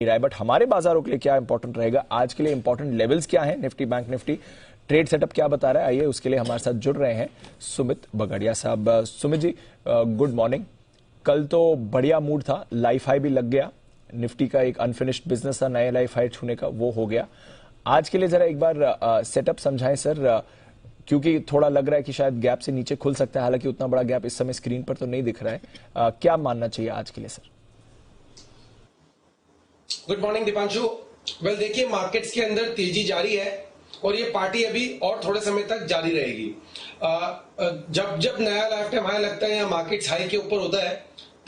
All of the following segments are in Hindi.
रहा है, बट हमारे बाजारों के लिए क्या इंपॉर्टेंट रहेगा आज के लिए? इंपॉर्टेंट लेवल्स क्या है Nifty bank Nifty, trade setup क्या बता रहा है? आइए उसके लिए हमारे साथ जुड़ रहे हैं सुमित बगड़िया साहब। Sumit ji good morning. कल तो बढ़िया मूड था, लाइफ हाई भी लग गया, निफ्टी का एक अनफिनिश्ड बिजनेस था नए लाइफ हाई छूने का, वो हो गया। आज के लिए जरा एक बार सेटअप समझाएं सर, क्योंकि थोड़ा लग रहा है कि शायद गैप से नीचे खुल सकता है, हालांकि उतना बड़ा गैप इस समय स्क्रीन पर तो नहीं दिख रहा है। क्या मानना चाहिए आज के लिए sir? Good morning Deepanshu. Well देखिए, मार्केट्स के अंदर तेजी जारी है और ये पार्टी अभी और थोड़े समय तक जारी रहेगी। जब जब नया लाइफ टाइम हाई लगता है या मार्केट्स हाई के ऊपर होता है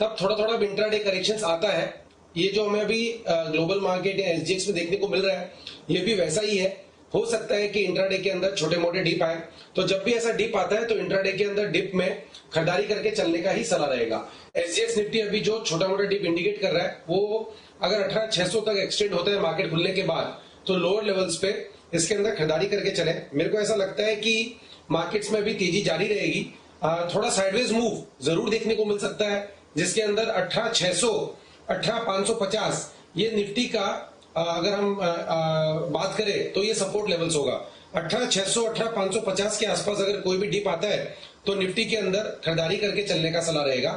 तब थोड़ा थोड़ा इंट्राडे करेक्शंस आता है। ये जो हमें अभी ग्लोबल मार्केट या एसजीएक्स में देखने को मिल रहा है ये भी वैसा ही है। हो सकता है कि इंट्राडे के अंदर छोटे मोटे डिप आए, तो जब भी ऐसा डिप आता है तो इंट्राडे के अंदर डिप में खरीदारी करके चलने का ही सलाह रहेगा। एसजीएक्स निफ्टी अभी जो छोटा मोटा डिप इंडिकेट कर रहा है वो अगर 18,600 तक एक्सटेंड होता है मार्केट खुलने के बाद तो लोअर लेवल्स पे इसके अंदर खरीदारी करके चले। मेरे को ऐसा लगता है कि मार्केट्स में भी तेजी जारी रहेगी। थोड़ा साइडवेज मूव जरूर देखने को मिल सकता है जिसके अंदर 18,600 18,550 ये निफ्टी का अगर हम बात करें तो ये सपोर्ट लेवल्स होगा। 18,600 18,550 के आसपास अगर कोई भी डिप आता है तो निफ्टी के अंदर खरीदारी करके चलने का सलाह रहेगा।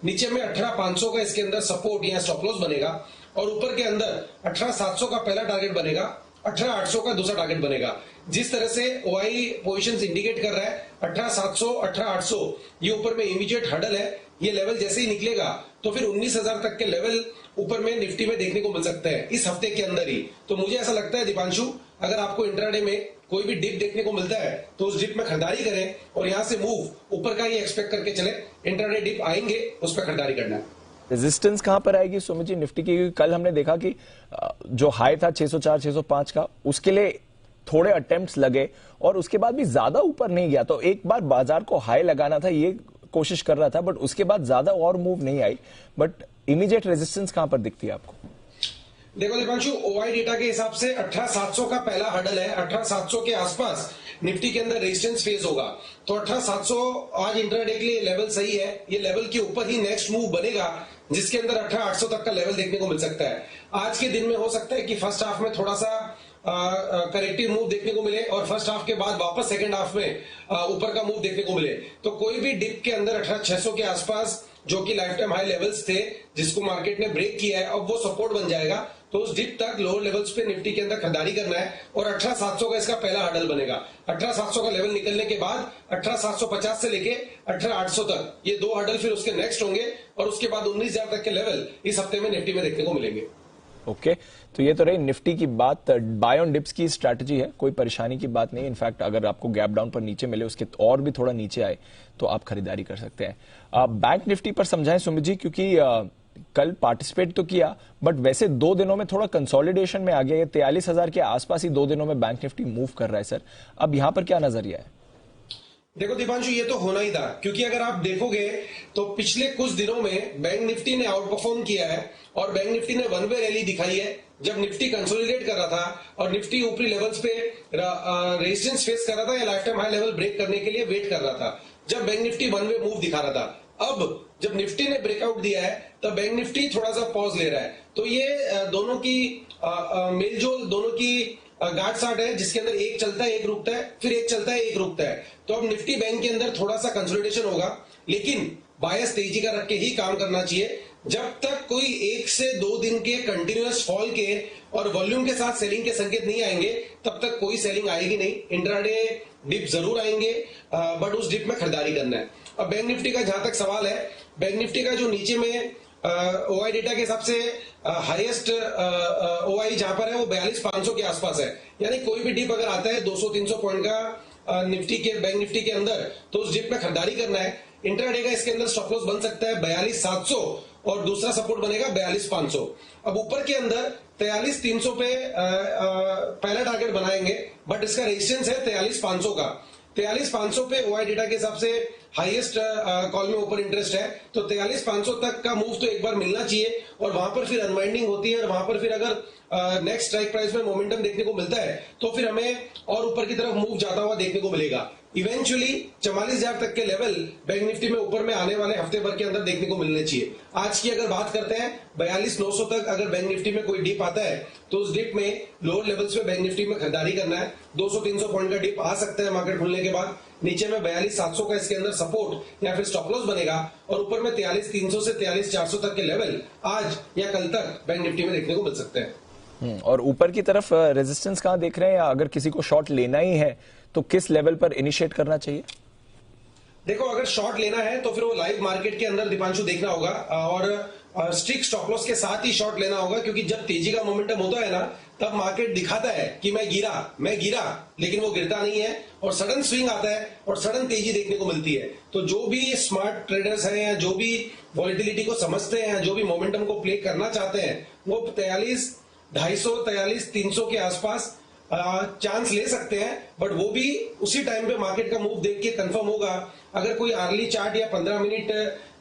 नीचे में 18,500 का इसके अंदर सपोर्ट या स्टॉप लॉस बनेगा और ऊपर के अंदर 18,700 का पहला टारगेट बनेगा, 18,800 का दूसरा टारगेट बनेगा। जिस तरह से ओआई पोजीशंस इंडिकेट कर रहा है 18,700 18,800 ये ऊपर में इमीडिएट हर्डल है। ये लेवल जैसे ही निकलेगा तो फिर 19,000 तक के लेवल ऊपर में निफ्टी में देखने को मिल सकते हैं इस हफ्ते के अंदर ही। तो मुझे ऐसा लगता है दीपांशु, अगर आपको इंट्राडे में कोई भी डिप देखने को मिलता है तो उस डिप में खरीदारी करें और यहां से मूव ऊपर का ही एक्सपेक्ट करके चले। इंट्राडे डिप आएंगे उस पर खरीदारी करना है। रेजिस्टेंस कहां पर आएगी सुमित जी निफ्टी की? कल हमने देखा कि जो हाई था 604 605 का, उसके लिए थोड़े अटेम्प्ट्स लगे और उसके बाद भी ज्यादा ऊपर नहीं गया। तो एक बार बाजार को हाई लगाना था, ये कोशिश कर रहा था, बट उसके बाद ज्यादा और मूव नहीं आई। बट इमीडिएट रेजिस्टेंस कहां पर दिखती है आपको? देखो दीपांशु, ओआई डेटा के हिसाब से 18,700 का पहला हर्डल है। 18,700 के आसपास निफ्टी के अंदर रेजिस्टेंस फेज होगा। तो 18,700 आज इंट्राडे के लिए लेवल सही है। ये लेवल के ऊपर ही नेक्स्ट मूव बनेगा जिसके अंदर 18,800 तक का लेवल देखने को मिल सकता है। आज के दिन में हो सकता है कि फर्स्ट हाफ में थोड़ा सा करेक्टिव मूव देखने को मिले और फर्स्ट हाफ के बाद वापस सेकंड हाफ में ऊपर का मूव देखने को मिले। तो कोई भी डिप के अंदर 18,600 के आसपास जो कि लाइफ टाइम हाई लेवल्स थे जिसको मार्केट ने ब्रेक किया है, अब वो सपोर्ट बन जाएगा। तो उस डिप तक लोअर लेवल्स पे निफ्टी के अंदर खरीदारी करना है और 18,700 का इसका पहला हर्डल बनेगा। 18,700 का लेवल निकलने के बाद 18,750 से लेके 18,800 तक ये दो हर्डल फिर उसके नेक्स्ट होंगे और उसके बाद 19,000 तक के लेवल इस हफ्ते में निफ्टी में देखने को मिलेंगे। ओके तो ये तो रही निफ्टी की बात। बाय ऑन डिप्स की स्ट्रैटेजी है, कोई परेशानी की बात नहीं। इनफैक्ट अगर आपको गैप डाउन पर नीचे मिले, उसके और भी थोड़ा नीचे आए तो आप खरीदारी कर सकते हैं। बैंक निफ्टी पर समझाएं सुमित जी, क्योंकि कल पार्टिसिपेट तो किया बट वैसे 2 दिनों में थोड़ा कंसोलिडेशन में आ गया। ये 43,000 के आसपास ही 2 दिनों में बैंक निफ्टी मूव कर रहा है सर, अब यहां पर क्या नजरिया है? देखो दीपांशु, ये तो होना ही था, क्योंकि अगर आप देखोगे तो पिछले कुछ दिनों में बैंक निफ्टी ने आउट परफॉर्म किया है और बैंक निफ्टी ने वन वे रैली दिखाई है। जब निफ्टी कंसोलिडेट कर रहा था और निफ्टी ऊपरी लेवल्स पे रेजिस्टेंस फेस कर रहा था या life time high level break करने के लिए वेट कर रहा था, जब bank Nifty one way move दिखा रहा था। अब जब निफ्टी ने ब्रेकआउट दिया है तब बैंक निफ्टी थोड़ा सा पॉज ले रहा है। तो ये दोनों की मेलजोल, दोनों की गांठ साठ है जिसके अंदर एक चलता है एक रुकता है, फिर एक चलता है एक रुकता है। तो अब निफ्टी बैंक के अंदर थोड़ा सा कंसोलिडेशन होगा, लेकिन बायस तेजी का रख के ही काम करना चाहिए। जब तक कोई 1 से 2 दिन के कंटिन्यूअस फॉल के और वॉल्यूम के साथ सेलिंग के संकेत नहीं आएंगे तब तक कोई सेलिंग आएगी नहीं। इंट्राडे डिप जरूर आएंगे बट उस डिप में खरीदारी करना है। अब बैंक निफ्टी का जहां तक सवाल है, बैंक निफ्टी का जो नीचे में ओआई डेटा के हिसाब से हाईएस्ट ओआई जहां पर है वो 42,500 के आसपास है। यानी कोई भी डिप अगर आता है 200-300 पॉइंट का निफ्टी के बैंक निफ्टी के अंदर तो उस डिप में खरीदारी करना है। इंट्राडे का इसके अंदर स्टॉप लॉस बन सकता है 42,700 और दूसरा सपोर्ट बनेगा 42,500। अब ऊपर के अंदर 43,300 पे पहला टारगेट बनाएंगे बट इसका रेजिस्टेंस है 43,500 का। 43,500 पे ओआई डेटा के हिसाब से हाईएस्ट कॉल में ऊपर इंटरेस्ट है, तो 43,500 तक का मूव तो एक बार मिलना चाहिए और वहां पर फिर अनवाइंडिंग होती है और वहां पर फिर अगर नेक्स्ट स्ट्राइक प्राइस में मोमेंटम देखने को मिलता है तो फिर हमें और ऊपर की तरफ मूव जाता हुआ देखने को मिलेगा। इवेंचुअली 44,000 तक के लेवल बैंक निफ्टी में ऊपर में आने वाले हफ्ते भर के अंदर देखने को मिलने चाहिए। आज की अगर बात करते हैं 42,900 तक अगर बैंक निफ्टी में कोई डिप आता है तो उस डिप में लोअर लेवल्स पे बैंक निफ्टी में खरीदारी करना है। 200-300 पॉइंट का डिप आ सकता है मार्केट खुलने के बाद। नीचे में 42,700 का इसके अंदर सपोर्ट या फिर स्टॉप लॉस बनेगा और ऊपर में 43,300 से 43,400 तक के लेवल आज या कल तक बैंक निफ्टी में देखने को मिल सकते हैं। और ऊपर की तरफ रेजिस्टेंस कहां देख रहे हैं, या अगर किसी को शॉर्ट लेना ही है तो किस लेवल पर इनिशिएट करना चाहिए? देखो, अगर शॉर्ट लेना है तो फिर वो लाइव मार्केट के अंदर दीपांशु देखना होगा और स्ट्रिक्ट स्टॉप लॉस के साथ ही शॉर्ट लेना होगा, क्योंकि जब तेजी का मोमेंटम होता है ना तब मार्केट दिखाता है कि मैं गिरा, लेकिन वो गिरता नहीं है और सडन स्विंग आता है और सडन तेजी देखने को मिलती है। तो जो भी स्मार्ट ट्रेडर्स हैं या जो भी वॉलेटिलिटी को समझते हैं, जो भी मोमेंटम को प्ले करना चाहते हैं, वो 43,250, 43,300 के आसपास चांस ले सकते हैं। बट वो भी उसी टाइम पे मार्केट का मूव देख के कंफर्म होगा। अगर कोई अर्ली चार्ट या 15 मिनट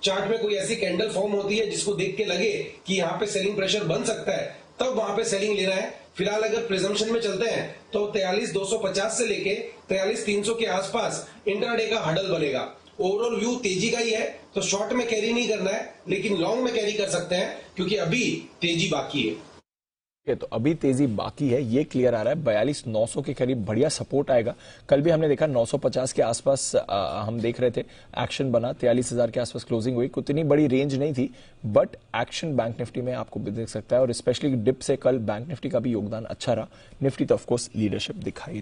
चार्ट में कोई ऐसी कैंडल फॉर्म होती है जिसको देख के लगे कि यहाँ पे सेलिंग प्रेशर बन सकता है, तब वहां पे सेलिंग लेना है। फिलहाल अगर प्रिजम्पशन में चलते हैं तो 43,250 से लेके 43,300 के आसपास इंट्राडे का हडल बनेगा। ओवरऑल व्यू तेजी का ही है, तो शॉर्ट में कैरी नहीं करना है, लेकिन लॉन्ग में कैरी कर सकते हैं क्योंकि अभी तेजी बाकी है। तो अभी तेजी बाकी है, ये क्लियर आ रहा है। 42,900 के करीब बढ़िया सपोर्ट आएगा। कल भी हमने देखा 950 के आसपास हम देख रहे थे, एक्शन बना, 43,000 के आसपास क्लोजिंग हुई। इतनी बड़ी रेंज नहीं थी, बट एक्शन बैंक निफ्टी में आपको भी देख सकता है। और स्पेशली डिप से कल बैंक निफ्टी का भी योगदान अच्छा रहा। निफ्टी तो ऑफकोर्स लीडरशिप दिखाई रहा।